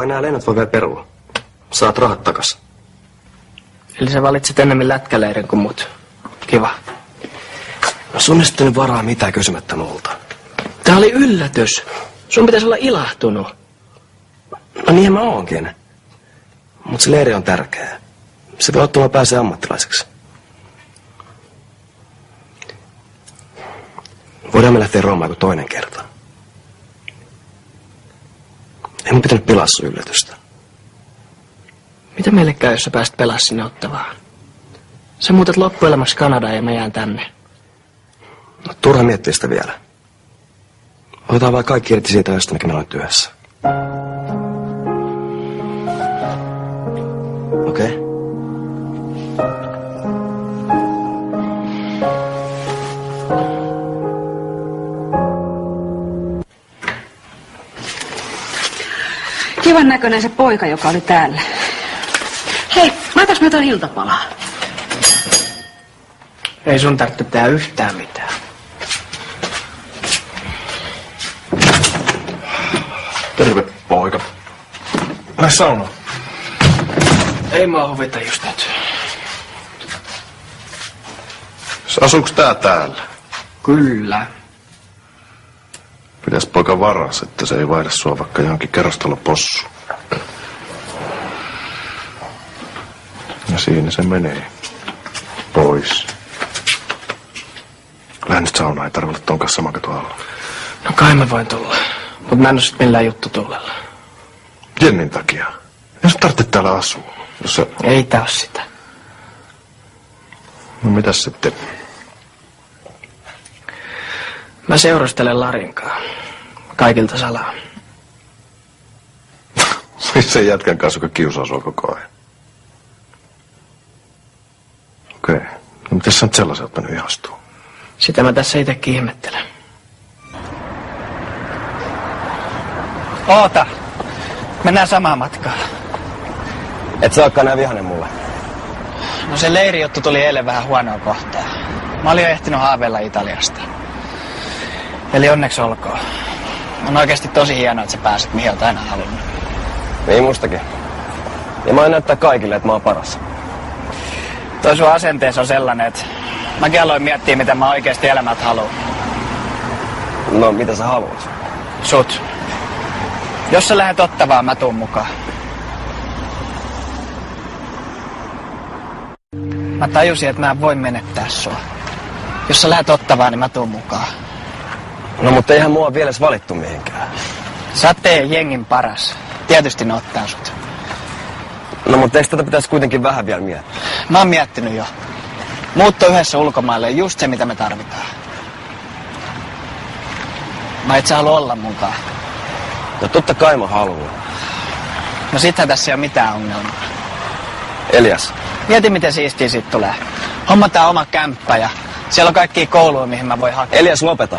kai nää lennot voi vielä perua. Saat rahat takas. Eli sä valitsit ennemmin lätkäleirin kuin mut. Kiva. No sun ei sitten varaa mitään kysymättä multa. Tää oli yllätys. Sun pitäisi olla ilahtunut. No niin mä oonkin. Mut se leiri on tärkeä. Se voi ottaa pääsee ammattilaiseksi. Voidaan me lähteä Roomaan kuin toinen kerta. Ei mun pitänyt pilaa sun yllätystä. Mitä meille käy, jos sä pääst pelaa sinne Ottavaan? Sä muutat loppuelämäksi Kanadaan ja mä jään tänne. No turha miettiä sitä vielä. Otetaan vaan kaikki irti siitä, josta mikä meillä on työssä. Okei. Kivan näköinen se poika, joka oli täällä. Hei, laitas me jotain iltapalaa. Ei sun tarvitse tehdä yhtään mitään. Terve, poika. Lähde saunaan. Ei mua huvita just nyt. Asuuks tää täällä? Kyllä. Pitäis poika varas, että se ei vaihda sua vaikka johonkin kerrostalopossuun. Ja siinä se menee. Pois. Lähde nyt saunaan, ei tarvitse ton kanssa saman katon alla. No kai mä voin tulla. Mut mä en oo sit millään juttu tullella. Jennin takia. Ei sun tarvitse täällä asua. Jos se... Ei tää oo sitä. No mitäs sitten? Mä seurustelen Larinkaan. Kaikilta salaa. Siis sen jätkän kanssa, joka kiusaa sua koko ajan. Okei. No mitäs sä nyt sellaisen ottanut ihastua? Sitä mä tässä itekin ihmettelen. Oota. Mennään samaa matkaa. Et sä ookaan nää vihanen mulle. No se leirijuttu tuli eilen vähän huonoa kohtaa. Mä olin jo ehtinyt haaveilla Italiasta. Eli onneksi olkoon. On oikeasti tosi hienoa, että sä pääset mihin oot aina halunnut. Niin mustakin. Ja mä oon näyttää kaikille, että mä oon paras. Toi sun asenteessa on sellainen, että mäkin aloin miettiä, mitä mä oikeasti elämältä haluan. No, mitä sä haluat? Sut. Jos sä lähdet Ottavaan, mä tuun mukaan. Mä tajusin, että mä en voi menettää sua. Jos sä lähdet Ottavaan, niin mä tuun mukaan. No, mutta eihän mua vielä edes valittu mihinkään. Sä oot teidän jengin paras. Tietysti ne ottaa sut. No, mutta eikö tätä pitäisi kuitenkin vähän vielä miettiä? Mä oon miettinyt jo. Muutto yhdessä ulkomaille on just se, mitä me tarvitaan. Mä et sä halua olla munkaan. No, totta kai mä haluan. No sittenhän tässä ei ole mitään ongelmaa. Elias. Mieti, miten siistiä siitä tulee. Hommataan oma kämppä ja siellä on kaikkia kouluja, mihin mä voin hakea. Elias, lopeta.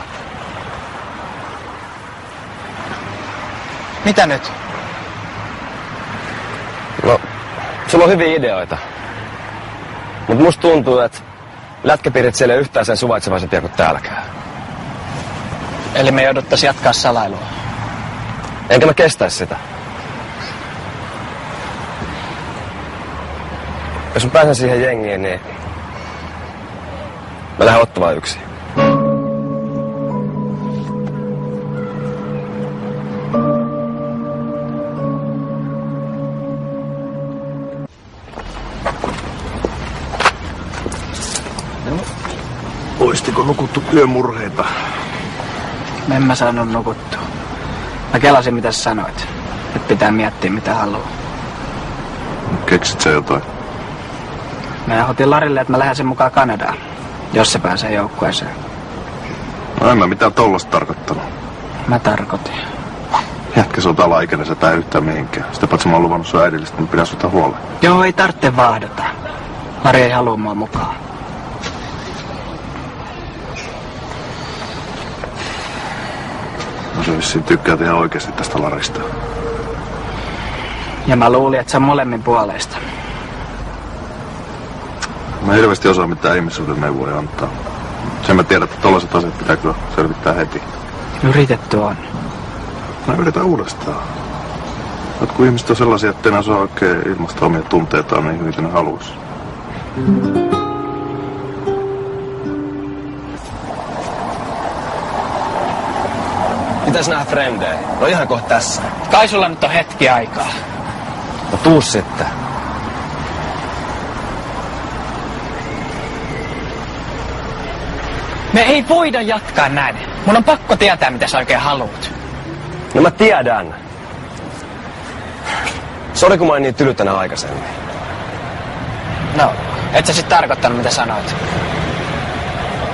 Mitä nyt? No, sulla on hyviä ideoita. Mut musta tuntuu, että lätkäpiirit siellä ei yhtään sen suvaitsevaisempia kuin täälläkään. Eli me jouduttais jatkaa salailua. Enkä mä kestäisi sitä. Jos mä pääsen siihen jengiin, niin mä lähden Ottavaan yksin. Oistiko nukuttu yömurheita? En mä saanut nukuttua. Mä kelasin, mitä sä sanoit. Nyt pitää miettiä, mitä haluaa. Keksit sä jotain? Mä ehdotin Larille, että mä lähden sen mukaan Kanadaan, jos se pääsee joukkueeseen. No en mä mitään tollasta tarkoittanut. Mä tarkoitin. Jätkä sä oot alaikäinen, sä tää yhtään mihinkään. Sitä paitsi mä oon luvannut sun äidille, että mä pidän sut huoleen. Joo, ei tarvitse vahdata. Lari ei halua mua mukaan. No se vissiin tykkäät ihan oikeesti tästä Larista. Ja mä luulin, että se on molemmin puoleista. Mä hirveästi osaa mitään ihmissuuden neuvoja antaa. Sen mä tiedän, että tollaiset asiat pitää kyllä selvittää heti. Yritetty on. No yritän uudestaan. Jotkut ihmiset on sellaisia, ettei enää saa oikein ilmaista omia tunteitaan niin hyvin ne haluaisi. Pitäis nähdä frendejä. No ihan kohta tässä. Kai sulla nyt on hetki aikaa. No tuu sitten. Me ei voida jatkaa näin. Mun on pakko tietää, mitä sä oikein haluut. No mä tiedän. Sori, kun mä olin niin tyly tänään aikaisemmin. No, et sä sit tarkoittanut, mitä sanoit.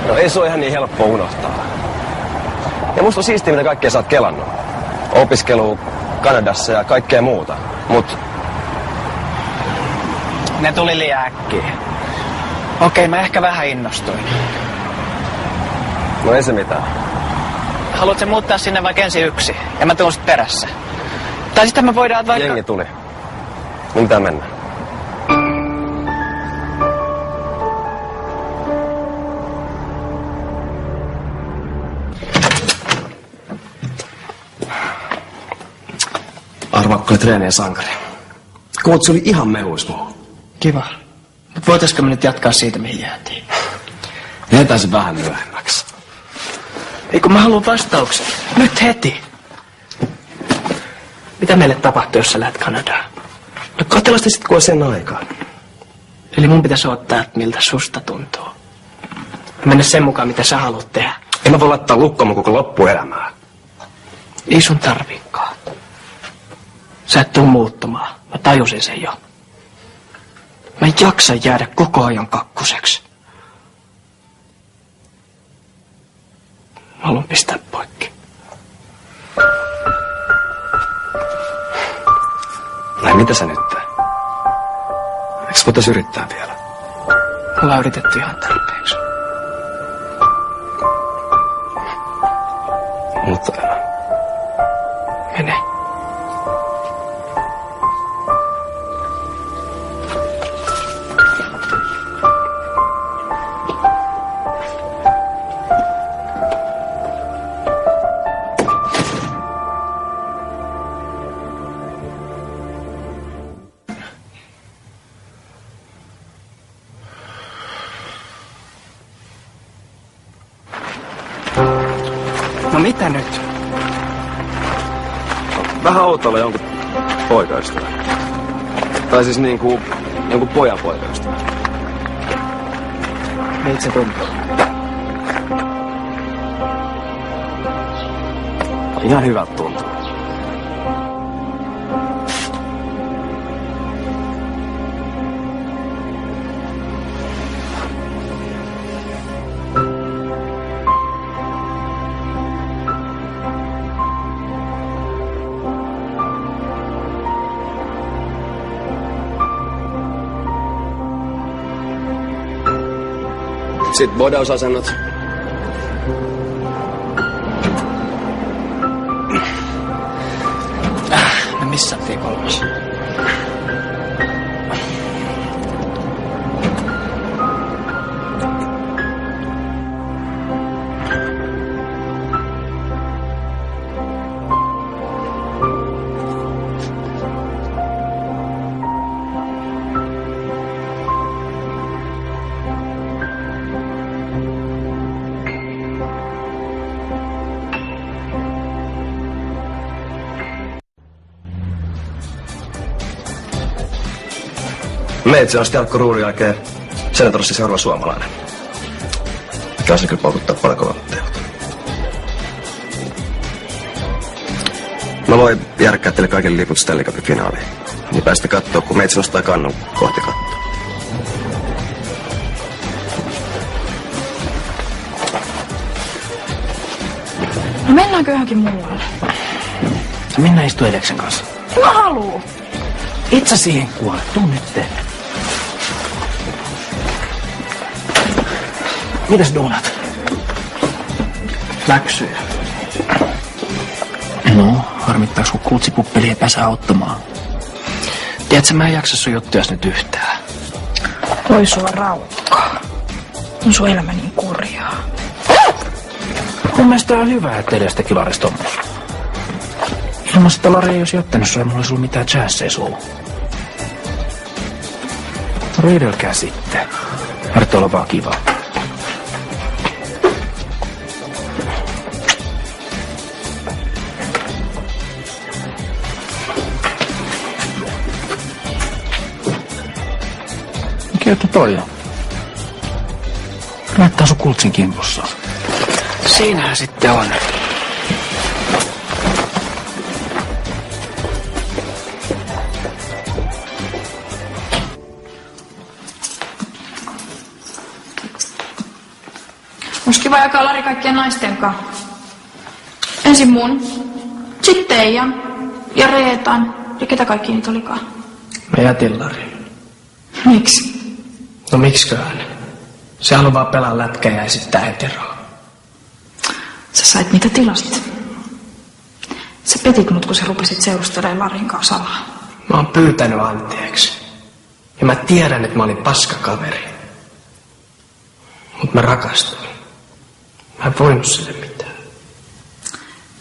No ei se ole ihan niin helppo unohtaa. Ja musta on siistiä, mitä kaikkea sä oot kelannut. Opiskelu Kanadassa ja kaikkea muuta. Mut Ne tuli liian äkkiä. Okei, mä ehkä vähän innostuin. no ei se mitään. Haluatko muuttaa sinne vaikka ensin yksi? Ja mä tuun sit perässä. Tai sitten me voidaan vaikka... Jengi tuli. Mun pitää mennä. Arvaakko oli treenien sankari. Kuut, se oli ihan mehuis muu. Kiva. Mut voitaisko me nyt jatkaa siitä, mihin jäätiin? Jätään se vähän myöhemmäksi. Ei kun mä haluan vastauksen. Nyt heti. Mitä meille tapahtuu, jos sä lähdet Kanadaan? No katsellaan sitten, kun on sen aikaa. Eli mun pitäisi ottaa, että miltä susta tuntuu. Mennä sen mukaan, mitä sä haluat tehdä. En mä voi laittaa lukkoon mun koko loppuelämää. Ei sun tarviikaan. Sä et tuu muuttumaan. Mä tajusin sen jo. Mä en jaksa jäädä koko ajan kakkuseksi. Mä haluan pistää poikki. Ai mitä sä nyt teet? Eikö voitais yrittää vielä? Me ollaan yritetty ihan tarpeeksi. Mutta Mene. No mitä nyt? vähän outolla jonkun poikaystävä. Tai siis niinku jonkun pojan poikaystävä. Miltä se tuntuu? Ihan hyvältä tuntuu. Sitten bodausasennot. Me missattiin kolmas. Meitsi on Jarkko Ruudin jälkeen senatorissa seuraava suomalainen. Mikä se kyllä paukuttaa paljon kovemmat tehot. Mä voin järkkää teille kaikille liput Stanley Cupin finaaliin. Niin päästä kattoo, kun Meitsi nostaa kannun kohti kattoa. No mennäänkö johonkin muualle? Mennään istu Eleksen kanssa. Mä haluu. Et sä siihen kuole, tuu nyt te. Mitäs duunat? Läksyjä. No, harmittaaks kun kuutsipuppeli ei pääse auttamaan. Tiedätkö, mä en jaksa sun juttujas nyt yhtään. Voi sua raukkaa. On sun elämä niin kurjaa. Mun mielestä on hyvä, että edes teki Laris tommoista. Ilman että Lari ei olisi jättänyt sua, mulla ei ollut mitään chansseja sulla. Riidelkää sitten. Harto olla vaan kivaa. Mikä juttu toi on? Näyttää sun kultsin kimpussa. Siinähän sitten on. Olisi kiva jakaa Lari kaikkien naisten kanssa. Ensin mun, sitten Eijan ja Reetan ja ketä kaikki niitä olikaan. Mä jätin Lari. Miksi? No miksiköhän? Se haluaa vaan pelaa lätkää ja esittää heteroa. Sä sait mitä tilasit. Sä petit mut, kun sä rupesit seurustelemaan Larin kanssa salaa. Mä oon pyytänyt anteeksi. Ja mä tiedän, että mä olin paskakaveri. Mut mä rakastuin. Mä en voinut sille mitään.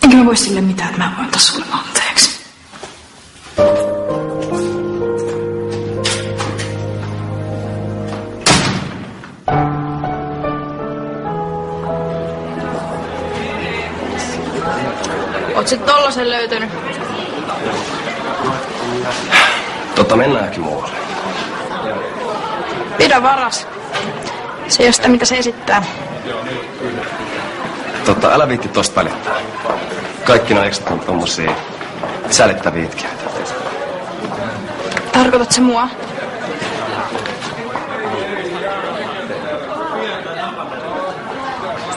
Enkä mä voi sille mitään, että mä en voi antaa sulle anteeksi. Oot sit tollasen löytänyt? Mennäänkin muualle. Pidä varas. Se ei ole sitä, mitä se esittää. Älä viitti tosta välittää. Kaikki nuo ekstra on tommosia sälittäviä itkiöitä. Tarkoitat se mua?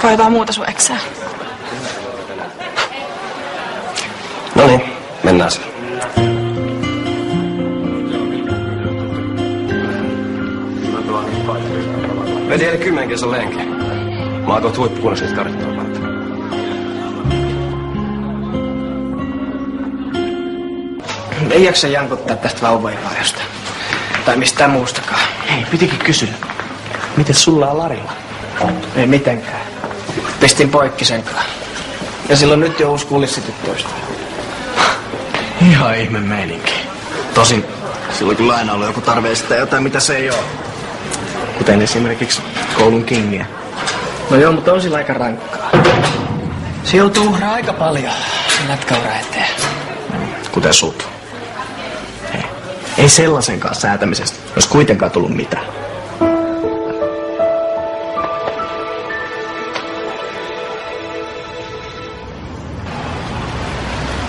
Vai jotain muuta sun eksää? No niin, mennään se. Vedi eli 10 kilsan lenki. Mä oon tuot huippukunnassa karttua varten. Ei jaksa jankuttaa tästä vauvaivaajasta. Tai mistään muustakaan. Hei, pitikin kysyä. Miten sulla on Larilla? Ei mitenkään. Pistin poikki senkaan. Ja silloin nyt jo uusi kulissityttöistä. Ihan ihme meininki. Tosin silloin kyllä aina ollut joku tarve esittää jotain, mitä se ei ole. Kuten esimerkiksi koulun kingiä. No joo, mutta on sillä aika rankkaa. Se joutuu uhraa aika paljon sen lätkäura eteen. Kuten sut. Ei sellaisenkaan säätämisestä, jos kuitenkaan tullut mitään.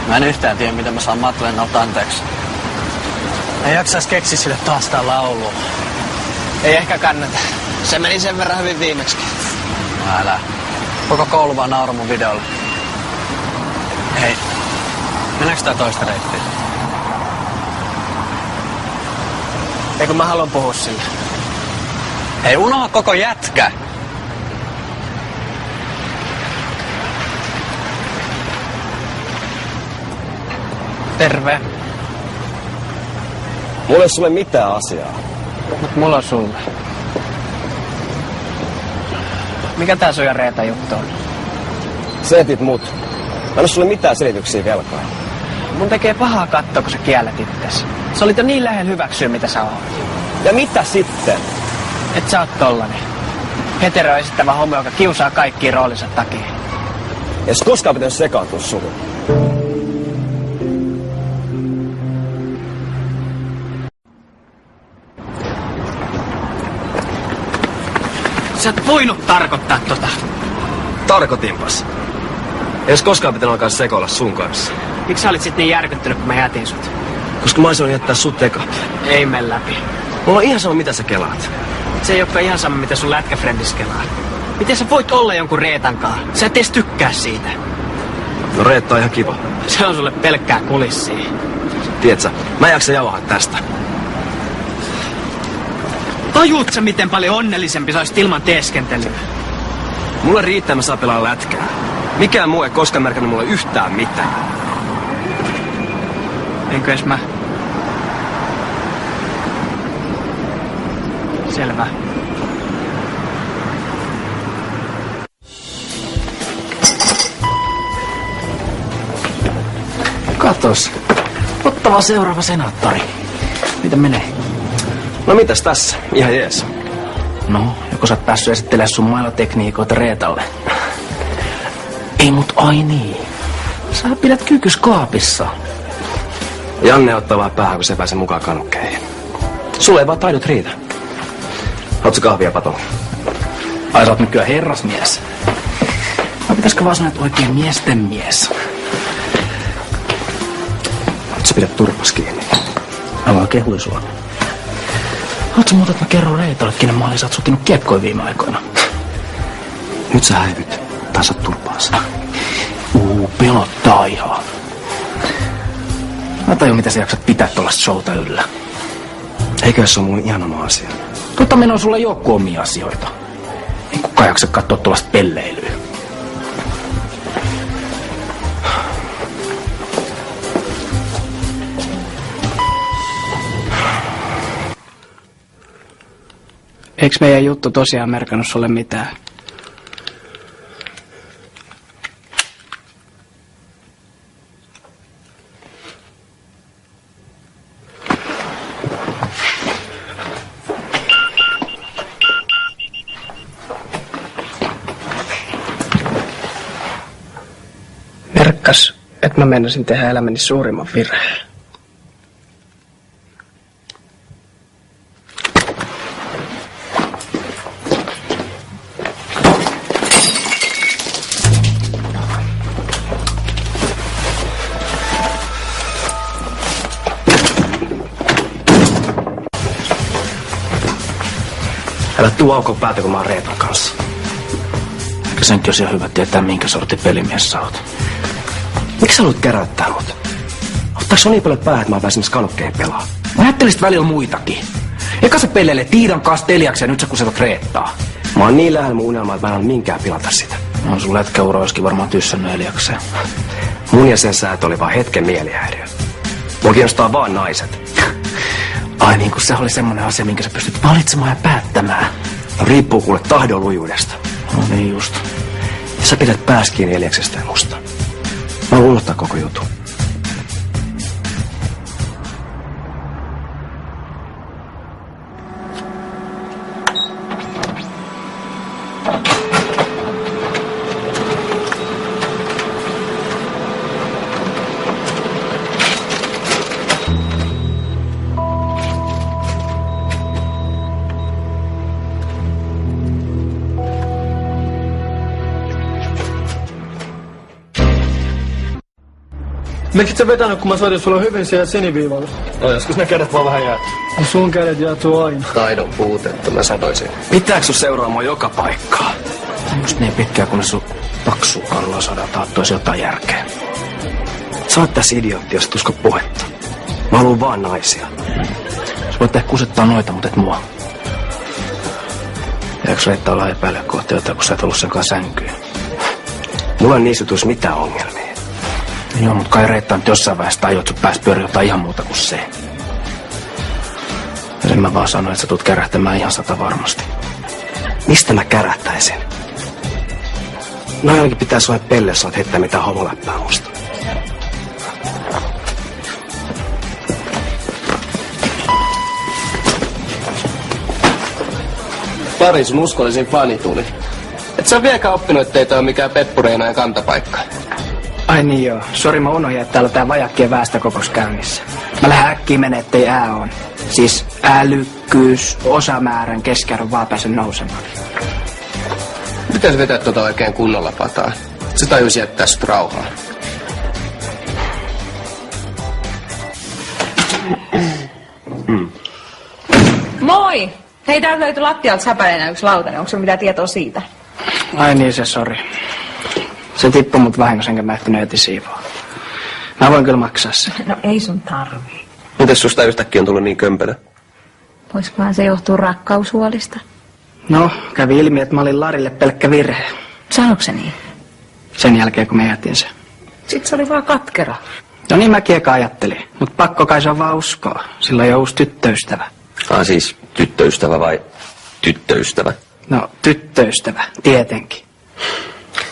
Mä en yhtään tiedä, miten mä saan Matlennalta anteeksi. Ei jaksais keksiä sille taas tää laulua. Ei ehkä kannata. Se meni sen verran hyvin viimeksikin. No älä. Koko koulu vaan nauroi mun videolle. Hei, mennäänkö tää toista reittiä? Ei kun mä haluan puhua sille. Hei, unoha koko jätkä! Terve. Mulla ei ole sulle mitään asiaa. Mut mulla on sulle. Mikä tää sun ja Reetan juttu on? Selitit mut. Mä en oo sulle mitään selityksiä velkaa. Mun tekee pahaa katsoa, kun sä kiellät itses. Sä olit jo niin lähellä hyväksyä, mitä sä oot. Ja mitä sitten? Et sä oot tollanen. Hetero esittävä homo, joka kiusaa kaikkiin roolinsa takia. Ees koskaan pitänyt sekaantua suhun. Sä et voinut tarkoittaa tota. Tarkoitinpas. Ees koskaan pitänyt alkaa sekoilla sun kanssa. Miksi sä olit sit niin järkyttynyt, kun mä jätin sut? Koska mä olisin jättää sut eka. Ei mene läpi. Mulla on ihan sama, mitä sä kelaat. Se ei olekaan ihan sama, mitä sun lätkäfrendis kelaa. Miten sä voit olla jonkun Reetankaan? Sä et edes tykkää siitä. No Reetta on ihan kiva. Se on sulle pelkkää kulissia. Tiedätkö, mä en jaksa jauhaa tästä. Tajuut sä, miten paljon onnellisempi sä olisit ilman teeskentelyä? Mulle riittää, mä saa pelaa lätkää. Mikään muu ei koskaan merkannut mulle yhtään mitään. Enkö edes mä? Selvä. Katos. Ottava seuraava senaattori. Miten menee? No mitäs tässä? Ihan jees. No, joko sä oot päässyt esittelemään sun mailatekniikoita Reetalle? Ei mut ai niin. Sä pidät kykys kaapissa. Janne ottaa vaan päähän, kun se pääsee mukaan kanukkeihin. Sulle ei vaan taidot riitä. Haluatko kahvia, Pato? Ai sä oot nykyään herrasmies. Vai pitäisikö vaan sanoa, että oikein miesten mies? Sä pidät turpas kiinni. Mä vaan kehuin sua. Haluatko muuta, että mä kerron Reetalle, kenen maaliin sä oot suttinut kiekkoja viime aikoina? Nyt sä häivyt. Tai sä oot turpaansa. Pelottaa ihan. Mä tajun, mitä sä jaksat pitää tollaista showta yllä. Eikö se ole mun ihan oma asia? Totta meillä on sulla joku omia asioita. Ei kukaan jaksa katsoa tollaista pelleilyä. Eikö meidän juttu tosiaan merkannut sulle mitään? Merkkas, että mä meinasin tehdä elämäni suurimman virheen. Älä tuu aukon päätä, kun mä oon Reetan kanssa. Eikä senkin olisi ihan hyvä tietää, minkä sortin pelimies sä oot. Miksi sä haluat käräyttää mut? Ottaako sun niin paljon päähän, että mä oon pääsemässä kanukkeihin pelaa? Mä ajattelisit välillä muitakin. Eka sä peleilee Tiidan kanssa Teliaksi ja nyt sä kusetat Reettaa. Mä oon niin lähellä mun unelmaa, että mä en ole minkään pilata sitä. No sun lätkäura olisikin varmaan tyssännyt Eliakseen. Mun ja sen säätö oli vaan hetken mieliäiriö. Mua kiinnostaa vaan naiset. Ai niin, kun se oli semmonen asia, minkä sä pystyt valitsemaan ja päättämään. No riippuu kuule tahdon lujuudesta. No niin just. Ja sä pidät pääs kiinni Eliaksestä ja musta. Mä haluan unohtaa koko jutun. Miksi sä vetänyt, kun mä soitin sulla hyvin siellä siniviivalla? No joskus ne kädet vaan vähän jää. Ja sun kädet jäätyy aina. Taidon puutetta mä sanoisin. Pitääkö sun seuraa mua joka paikkaan? Just niin pitkään, kunnes sun paksuu kalloa saadaan taattuisi jotain järkeä. Sä oot tässä idiootti, jos et usko puhetta. Mä haluun vaan naisia. Sä voit ehkä kusettaa noita, mutta et mua. Eikö Reetta olla epäilyä kohti jotain, kun sä et ollut senkaan sänkyyn? Mulla on niissä jutuissa mitään ongelmia. Joo, mutta kai Reetta nyt jossain vaiheessa tajuu, että sun pääs pyörii jotain ihan muuta kuin se. Ja sen mä vaan sanoin, että sä tulet kärähtämään ihan 100 varmasti. Mistä mä kärähtäisin? No ainakin pitää sua pelle, jos oot heittää mitään homoläppää musta. Pari sun uskollisin fani tuli. Et sä vieläkään oppinut, ettei tää ole mikään peppureinajan kantapaikka. Ai niin joo. Sori, mä unohdin, että täällä on tää vajakkien väestökokous käynnissä. Mä lähden äkkiä menee, ettei ää on. Siis älykkyys, osamäärän keskiarvon vaan pääsen nousemaan. Pitäis vetää tota oikein kunnolla pataa. Se tajuisi jättää sut rauhaan. Moi! Hei, täältä löytyi lattialta säpäleenä yksi lautanen. Onko se mitään tietoa siitä? Ai niin, se sori. Se tippui mut vahingossa, enkä mä ehtinyt heti siivoa. Mä voin kyllä maksaa sen. No ei sun tarvii. Mites susta yhtäkkiä on tullut niin kömpelö? Voisikohan se johtua rakkaushuolista? No, kävi ilmi, että mä olin Larille pelkkä virhe. Sanoiko se niin? Sen jälkeen, kun mä jätin sen. Sitten se oli vaan katkera. No niin mäkin eka ajattelin. Mut pakko kai se on vaan uskoa. Sillä on jo uusi tyttöystävä. Siis tyttöystävä vai tyttöystävä? No, tyttöystävä, tietenkin.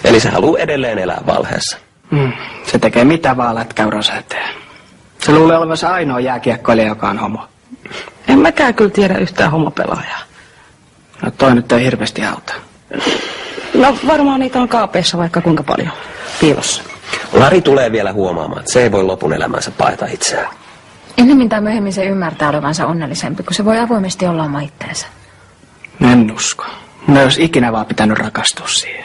Eli se haluaa edelleen elää valheessa. Se tekee mitä vaan lätkäuransa eteen. Se luulee olevansa ainoa jääkiekkoilija, joka on homo. En mäkään kyllä tiedä yhtään homopelaajaa. No toi nyt ei hirveästi auta. No varmaan niitä on kaapeissa vaikka kuinka paljon. Piilossa. Lari tulee vielä huomaamaan, että se ei voi lopun elämänsä paeta itseään. Ennemmin tai myöhemmin se ymmärtää olevansa onnellisempi, kun se voi avoimesti olla oma itteensä. En usko. Mun ei olisi ikinä vaan pitänyt rakastua siihen.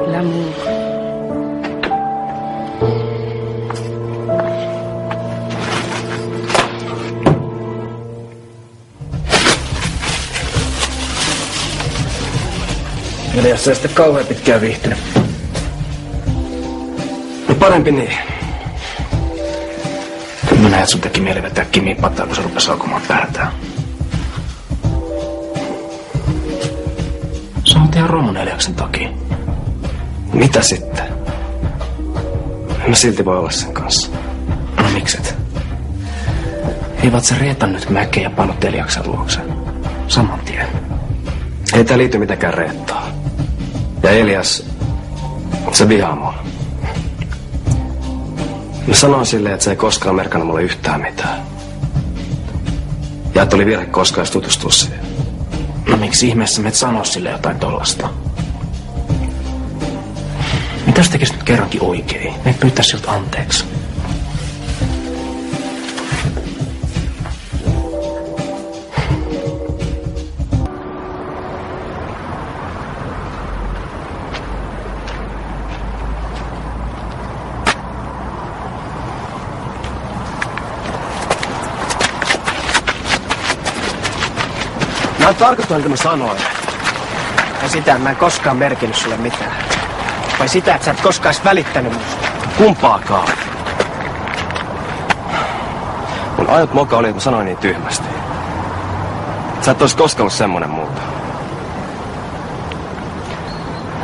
L'amour. Eli jos se sitten kauhean pitkään viihtynyt. No parempi niin. Mä näen, että sun teki mieli vetää Kimiin pataan, kun se rupesi aukomaan päätään. Se on ihan Romon Eliaksen takia. Mitä sitten? En mä silti voi olla sen kanssa. No mikset? Eivät sä reetan nyt mäkeä ja pannut Eliaksen luokseen. Saman tien. Ei tää liity mitenkään reettaa. Ja Elias, se vihaa mua. Mä sanoin silleen, että se ei koskaan merkannut mulle yhtään mitään. Ja että oli virhe koskaan edes tutustua siihen. No miksi ihmeessä me et sano sille jotain tollasta? Mitä jos tekis nyt kerrankin oikein? Me et pyytää siltä anteeksi. Mä en tarkoittanut, mitä mä sanoin. Ja sitä, että mä en koskaan merkinnyt sulle mitään. Vai sitä, että sä et koskaan edes välittänyt musta. Kumpaakaan. Mun ainut moka oli, että mä sanoin niin tyhmästi. Sä et ois koskaan ollut semmonen muuta.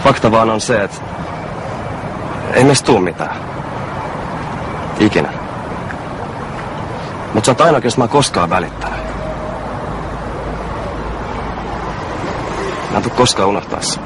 Fakta vaan on se, että ei meistä tuu mitään. Ikinä. Mut sä oot ainoa, jos mä oon koskaan välittänyt. Mä en tuu koskaan unohtaa se.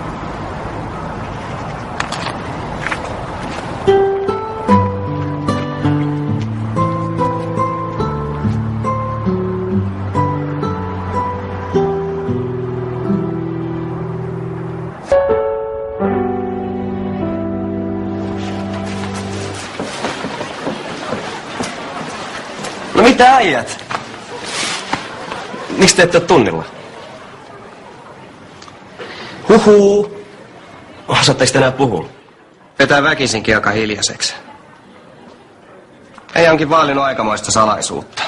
No mitä äijät? Miksi te ette ole tunnilla? Huhuu. Osaatteko te enää puhua? Vetää väkisinkin aika hiljaiseksi. Ei onkin vaalinut aikamoista salaisuutta.